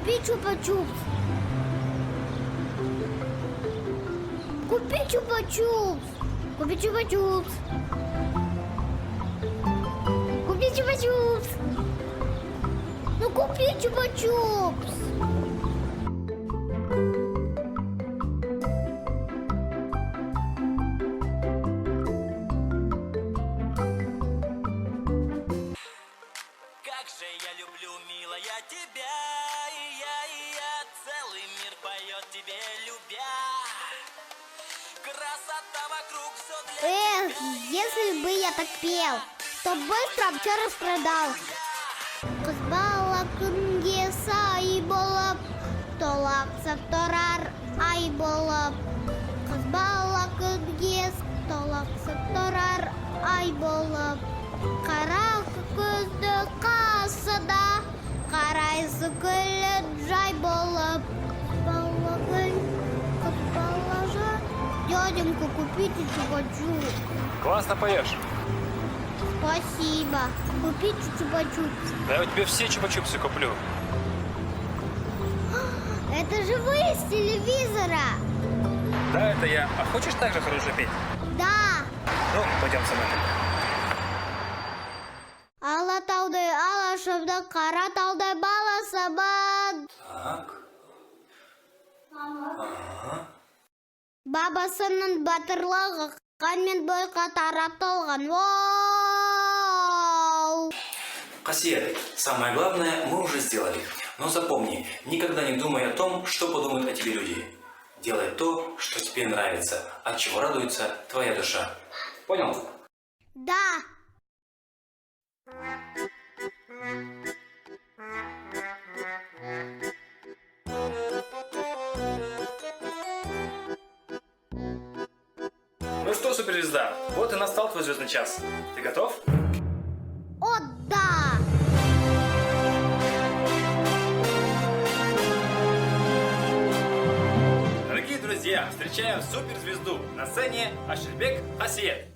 Купи чупа-чупс. Купи чупа-чупс. Купи чупа-чупс. Купи чупа-чупс. Ну купи чупа-чупс. Как же я люблю, милая, тебя, и я, целый мир поет тебе, любя. Красота вокруг, все для Эх, тебя. если бы я так пел, то быстро все распродал. Кыз бала күнге сай болып, толақса торар ай болып. Кыз бала күнге толақса торар ай болып. Қара көзді қасыда, қарайсы күлі жай болып. Бала гүл, кыз бала жар, дяденька, купите чупа-чупс. Классно поешь. Спасибо. Купите чупа-чупс. Да я у тебя все чупа-чупсы куплю. Это же вы из телевизора. Да, это я. А хочешь так же хорошо петь? Да. Ну, пойдем со мной. Алатаудай алашымды, қара таудай баласымын. Так. Бабасының батырлығы қанмен бойға таратылған. Воу! Кассиет, самое главное мы уже сделали. Но запомни, никогда не думай о том, что подумают о тебе люди. Делай то, что тебе нравится, от чего радуется твоя душа. Понял? Да. Ну что, суперзвезда, вот и настал твой звездный час. Ты готов? О, да. Дорогие друзья, встречаем суперзвезду на сцене Аширбек Кассиет.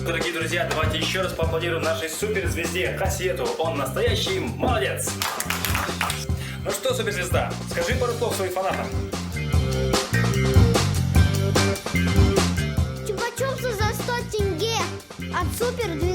Дорогие друзья, давайте еще раз поаплодируем нашей суперзвезде Кассиету. Он настоящий молодец. Ну что, суперзвезда, скажи пару слов своим фанатам. Чупа-чупсы за 100 тенге от суперзвезды.